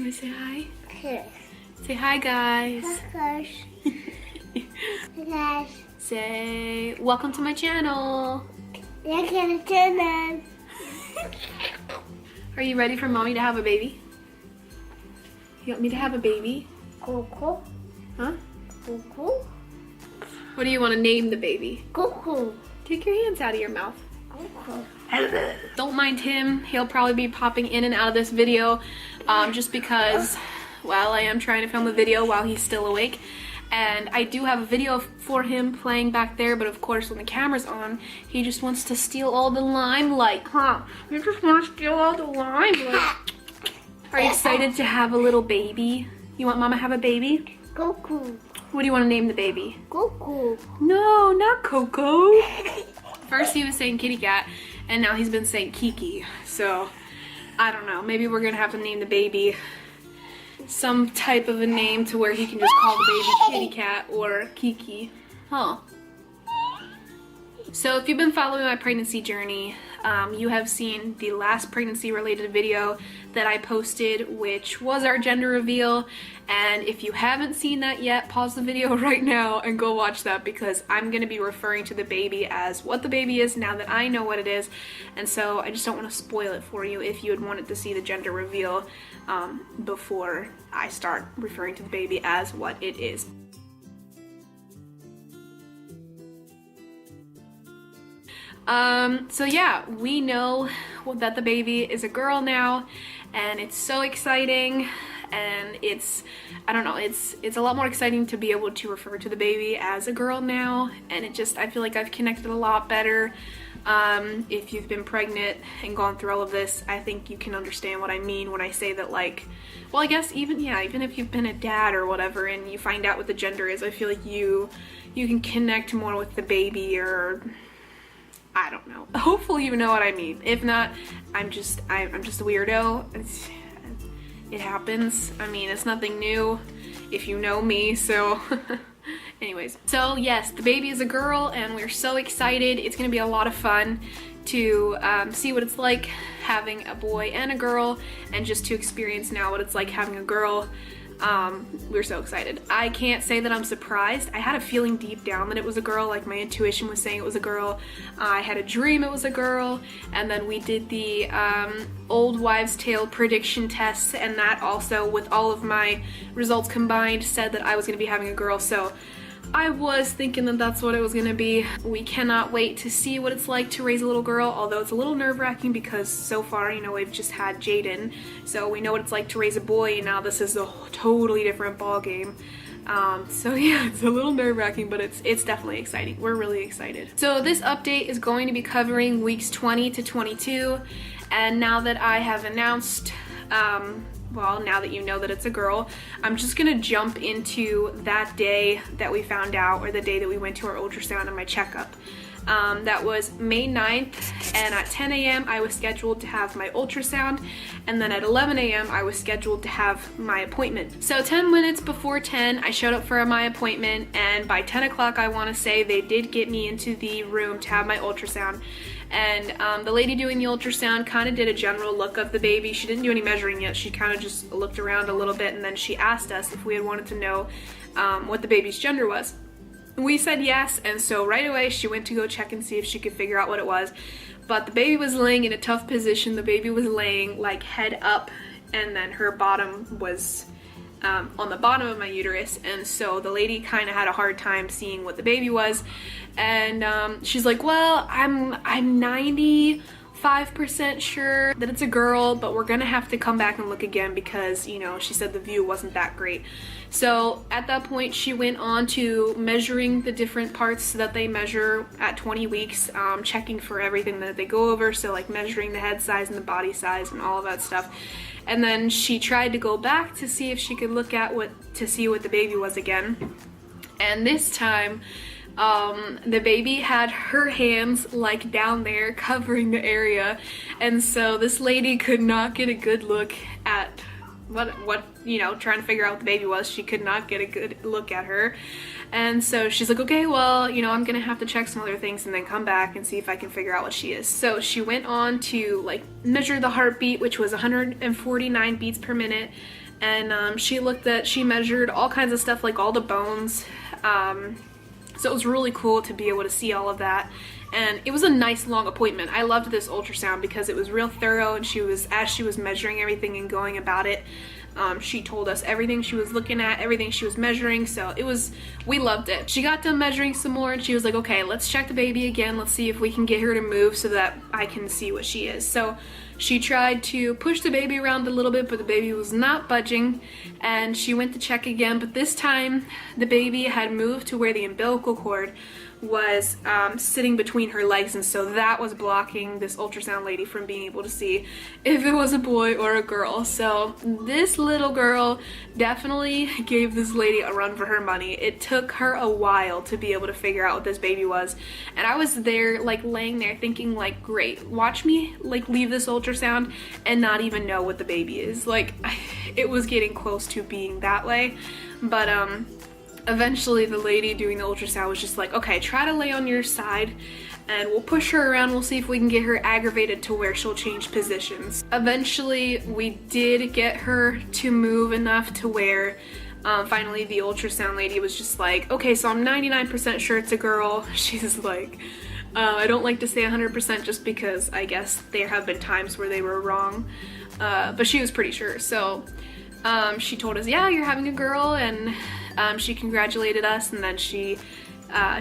You want to say hi? Okay. Say hi, guys. Hi, guys. Say, welcome to my channel. Are you ready for mommy to have a baby? You want me to have a baby? Coco. Huh? Coco. What do you want to name the baby? Coco. Take your hands out of your mouth. Coco. Don't mind him. He'll probably be popping in and out of this video just because, well, I am trying to film a video while he's still awake. And I do have a video for him playing back there, but of course when the camera's on, he just wants to steal all the limelight, huh? You just want to steal all the limelight. Are you excited to have a little baby? You want mama to have a baby? Coco. What do you want to name the baby? Coco. No, not Coco. First he was saying kitty cat, and now he's been saying Kiki. So, I don't know. Maybe we're going to have to name the baby some type of a name to where he can just call the baby kitty cat or Kiki. Huh. So if you've been following my pregnancy journey, you have seen the last pregnancy related video that I posted, which was our gender reveal. And if you haven't seen that yet, pause the video right now and go watch that, because I'm going to be referring to the baby as what the baby is now that I know what it is. And so I just don't want to spoil it for you if you had wanted to see the gender reveal before I start referring to the baby as what it is. So yeah, we know that the baby is a girl now, and it's so exciting, and I don't know, it's a lot more exciting to be able to refer to the baby as a girl now, and I feel like I've connected a lot better. If you've been pregnant and gone through all of this, I think you can understand what I mean when I say that, like, well, I guess even if you've been a dad or whatever and you find out what the gender is, I feel like you can connect more with the baby, or I don't know. Hopefully you know what I mean. If not, I'm just a weirdo. It happens. I mean, it's nothing new if you know me, so anyways. So yes, the baby is a girl and we're so excited. It's gonna be a lot of fun to see what it's like having a boy and a girl, and just to experience now what it's like having a girl. We're so excited. I can't say that I'm surprised. I had a feeling deep down that it was a girl, like my intuition was saying it was a girl. I had a dream it was a girl, and then we did the old wives' tale prediction tests, and that also, with all of my results combined, said that I was going to be having a girl. So I was thinking that that's what it was gonna be. We cannot wait to see what it's like to raise a little girl, although it's a little nerve-wracking because so far, you know, we've just had Jaden, so we know what it's like to raise a boy, and now this is a totally different ball game. So yeah, it's a little nerve-wracking, but it's definitely exciting. We're really excited. So this update is going to be covering weeks 20 to 22, and now that I have announced well, now that you know that it's a girl, I'm just gonna jump into that day that we found out, or the day that we went to our ultrasound and my checkup. That was May 9th, and at 10 a.m. I was scheduled to have my ultrasound, and then at 11 a.m. I was scheduled to have my appointment. So 10 minutes before 10, I showed up for my appointment, and by 10 o'clock, I want to say, they did get me into the room to have my ultrasound. And the lady doing the ultrasound kind of did a general look of the baby. She didn't do any measuring yet. She kind of just looked around a little bit, and then she asked us if we had wanted to know what the baby's gender was. We said yes, and so right away she went to go check and see if she could figure out what it was. But the baby was laying in a tough position. The baby was laying like head up, and then her bottom was on the bottom of my uterus, and so the lady kind of had a hard time seeing what the baby was. And she's like, well, I'm 95% sure that it's a girl, but we're gonna have to come back and look again because, you know, she said the view wasn't that great. So at that point she went on to measuring the different parts that they measure at 20 weeks, checking for everything that they go over, so like measuring the head size and the body size and all of that stuff. And then she tried to go back to see if she could look at what the baby was again. And this time the baby had her hands like down there covering the area, and so this lady could not get a good look at what you know, trying to figure out what the baby was. She could not get a good look at her, and so she's like, okay, well, you know, I'm gonna have to check some other things and then come back and see if I can figure out what she is. So she went on to like measure the heartbeat, which was 149 beats per minute, and she measured all kinds of stuff, like all the bones. So it was really cool to be able to see all of that. And it was a nice long appointment. I loved this ultrasound because it was real thorough, and as she was measuring everything and going about it, she told us everything she was looking at, everything she was measuring, so we loved it. She got done measuring some more and she was like, okay, let's check the baby again. Let's see if we can get her to move so that I can see what she is. So she tried to push the baby around a little bit, but the baby was not budging, and she went to check again, but this time the baby had moved to where the umbilical cord was sitting between her legs, and so that was blocking this ultrasound lady from being able to see if it was a boy or a girl. So this little girl definitely gave this lady a run for her money. It took her a while to be able to figure out what this baby was, and I was there like laying there thinking like, great, watch me like leave this ultrasound and not even know what the baby is. Like, it was getting close to being that way, but eventually the lady doing the ultrasound was just like, okay, try to lay on your side and we'll push her around. We'll see if we can get her aggravated to where she'll change positions. Eventually we did get her to move enough to where finally the ultrasound lady was just like, okay, so I'm 99% sure it's a girl. She's like, I don't like to say 100% just because I guess there have been times where they were wrong, but she was pretty sure. So she told us, yeah, you're having a girl, and she congratulated us, and then she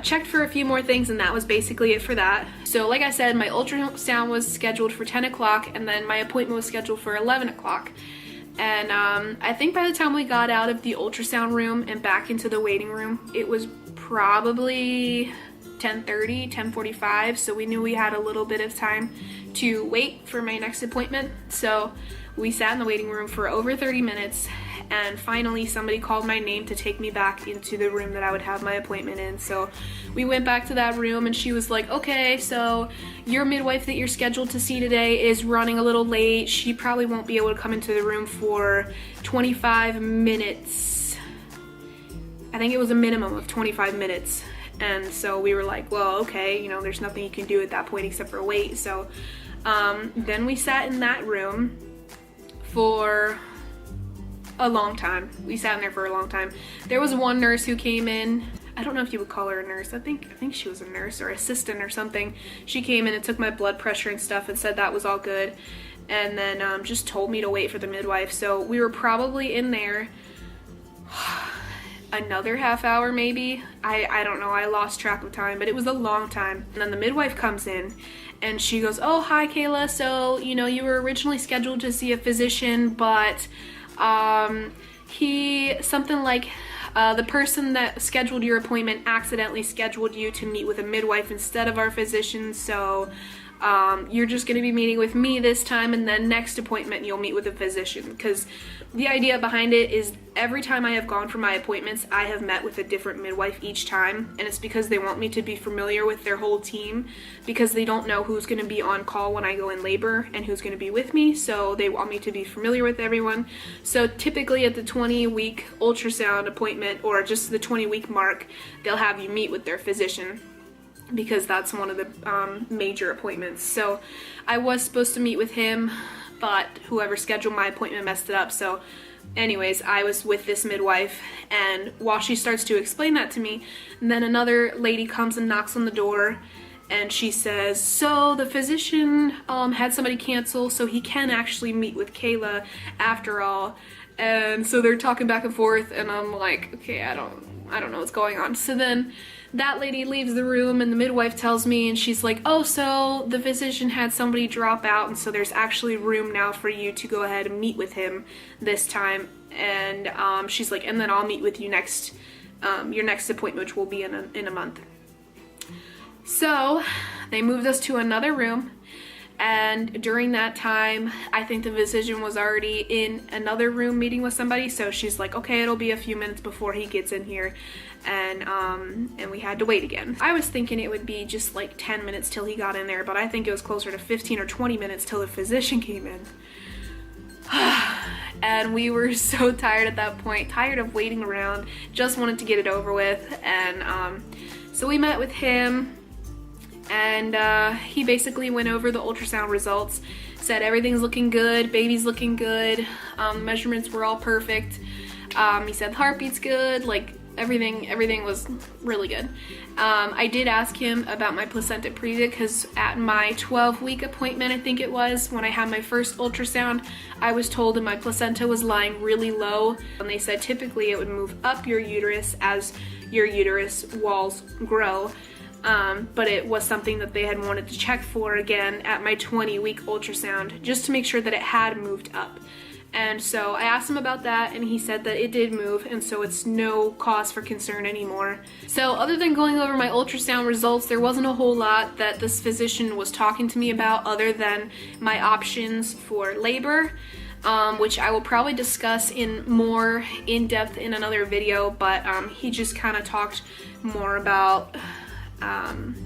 checked for a few more things, and that was basically it for that. So like I said, my ultrasound was scheduled for 10 o'clock, and then my appointment was scheduled for 11 o'clock. And I think by the time we got out of the ultrasound room and back into the waiting room, it was probably 10:30, 10:45, so we knew we had a little bit of time to wait for my next appointment. So we sat in the waiting room for over 30 minutes, and finally somebody called my name to take me back into the room that I would have my appointment in. So we went back to that room, and she was like, okay, so your midwife that you're scheduled to see today is running a little late. She probably won't be able to come into the room for 25 minutes. I think it was a minimum of 25 minutes. And so we were like, well, okay, you know, there's nothing you can do at that point except for wait. So then we sat in that room for a long time. We sat in there for a long time. There was one nurse who came in. I don't know if you would call her a nurse. I think she was a nurse or assistant or something. She came in and took my blood pressure and stuff and said that was all good, and then just told me to wait for the midwife. So we were probably in there another half hour maybe. I don't know, I lost track of time, but it was a long time. And then the midwife comes in and she goes, oh, hi Kayla, so you know, you were originally scheduled to see a physician, but the person that scheduled your appointment accidentally scheduled you to meet with a midwife instead of our physician, so you're just going to be meeting with me this time, and then next appointment you'll meet with a physician. Because the idea behind it is every time I have gone for my appointments, I have met with a different midwife each time, and it's because they want me to be familiar with their whole team, because they don't know who's going to be on call when I go in labor and who's going to be with me, so they want me to be familiar with everyone. So typically at the 20-week ultrasound appointment, or just the 20-week mark, they'll have you meet with their physician, because that's one of the major appointments. So I was supposed to meet with him, but whoever scheduled my appointment messed it up. So anyways, I was with this midwife, and while she starts to explain that to me, then another lady comes and knocks on the door, and she says, so the physician had somebody cancel, so he can actually meet with Kayla after all. And so they're talking back and forth, and I'm like, okay, I don't know what's going on. So then that lady leaves the room, and the midwife tells me, and she's like, oh, so the physician had somebody drop out, and so there's actually room now for you to go ahead and meet with him this time. And she's like, and then I'll meet with you next, your next appointment, which will be in a month. So they moved us to another room, and during that time, I think the physician was already in another room meeting with somebody, so she's like, okay, it'll be a few minutes before he gets in here, and we had to wait again. I was thinking it would be just like 10 minutes till he got in there, but I think it was closer to 15 or 20 minutes till the physician came in. And we were so tired at that point, tired of waiting around, just wanted to get it over with, and so we met with him, and he basically went over the ultrasound results, said everything's looking good, baby's looking good, measurements were all perfect. He said the heartbeat's good, like everything was really good. I did ask him about my placenta previa because at my 12-week appointment, I think it was, when I had my first ultrasound, I was told that my placenta was lying really low, and they said typically it would move up your uterus as your uterus walls grow. But it was something that they had wanted to check for again at my 20-week ultrasound just to make sure that it had moved up. And so I asked him about that, and he said that it did move, and so it's no cause for concern anymore. So other than going over my ultrasound results, there wasn't a whole lot that this physician was talking to me about other than my options for labor, which I will probably discuss in more in-depth in another video, but he just kind of talked more about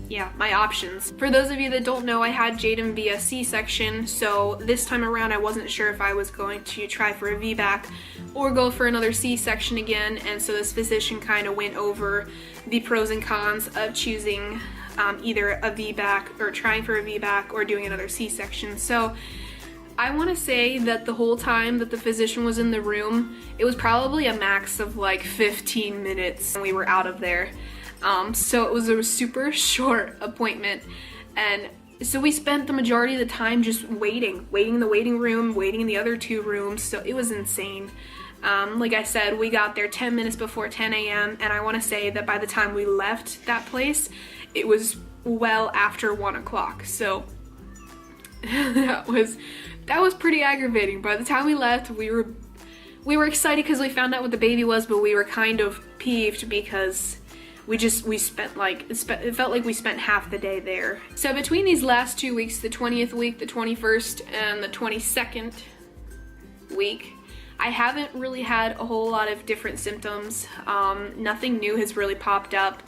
yeah, my options. For those of you that don't know, I had Jaden via C-section, so this time around I wasn't sure if I was going to try for a VBAC or go for another C-section again, and so this physician kind of went over the pros and cons of choosing either a VBAC or trying for a VBAC or doing another C-section. So I want to say that the whole time that the physician was in the room, it was probably a max of like 15 minutes and we were out of there. So it was a super short appointment, and so we spent the majority of the time just waiting in the waiting room, waiting in the other two rooms, so it was insane. Like I said, we got there 10 minutes before 10 a.m. and I want to say that by the time we left that place, it was well after 1 o'clock, so that was pretty aggravating. By the time we left, we were excited because we found out what the baby was, but we were kind of peeved because we spent like, it felt like we spent half the day there. So between these last 2 weeks, the 20th week, the 21st, and the 22nd week, I haven't really had a whole lot of different symptoms. Nothing new has really popped up.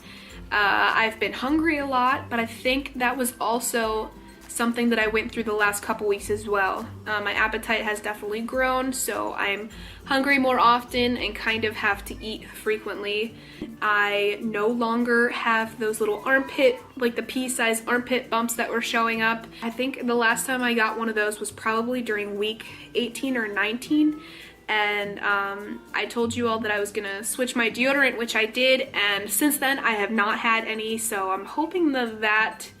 I've been hungry a lot, but I think that was also something that I went through the last couple weeks as well. My appetite has definitely grown, so I'm hungry more often and kind of have to eat frequently. I no longer have those little armpit, like the pea-sized armpit bumps that were showing up. I think the last time I got one of those was probably during week 18 or 19. And I told you all that I was gonna switch my deodorant, which I did, and since then I have not had any, so I'm hoping that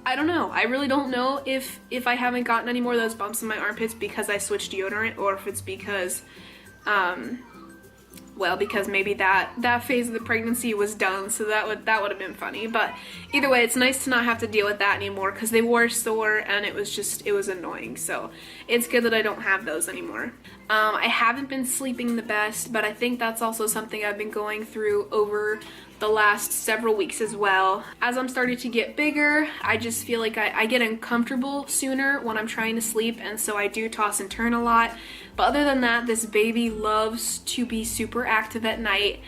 I don't know. I really don't know if I haven't gotten any more of those bumps in my armpits because I switched deodorant, or if it's because, well, because maybe that phase of the pregnancy was done, so that would have been funny. But either way, it's nice to not have to deal with that anymore because they were sore and it was annoying. So it's good that I don't have those anymore. I haven't been sleeping the best, but I think that's also something I've been going through over the last several weeks as well. As I'm starting to get bigger, I just feel like I get uncomfortable sooner when I'm trying to sleep, and so I do toss and turn a lot. But other than that, this baby loves to be super active at night,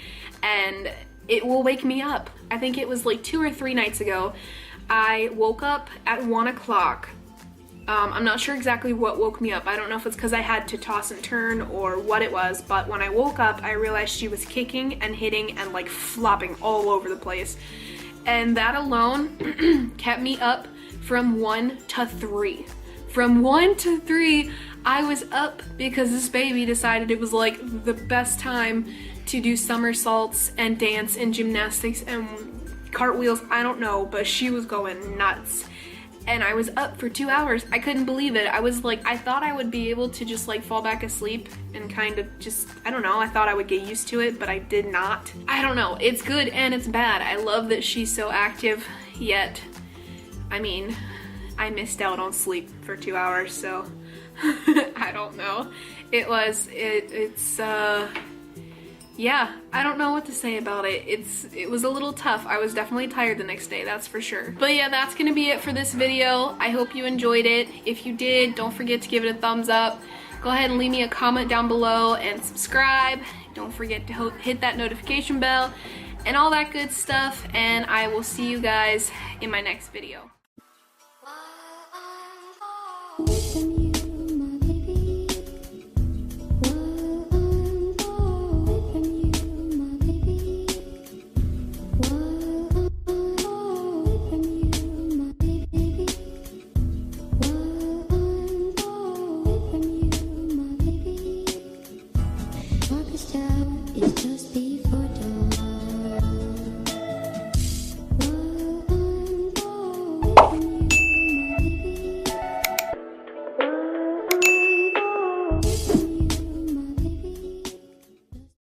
and it will wake me up. I think it was like 2 or 3 nights ago, I woke up at 1 o'clock. I'm not sure exactly what woke me up. I don't know if it's because I had to toss and turn or what it was, but when I woke up, I realized she was kicking and hitting and like flopping all over the place. And that alone kept me up from 1 to 3. From 1 to 3, I was up because this baby decided it was like the best time to do somersaults and dance and gymnastics and cartwheels. I don't know, but she was going nuts. And I was up for 2 hours. I couldn't believe it. I was like, I thought I would be able to just like fall back asleep and kind of just, I don't know, I thought I would get used to it, but I did not. I don't know, it's good and it's bad. I love that she's so active, yet, I mean, I missed out on sleep for 2 hours, so I don't know. Yeah, I don't know what to say about it. It was a little tough. I was definitely tired the next day, that's for sure. But yeah, that's gonna be it for this video. I hope you enjoyed it. If you did, don't forget to give it a thumbs up. Go ahead and leave me a comment down below and subscribe. Don't forget to hit that notification bell and all that good stuff. And I will see you guys in my next video.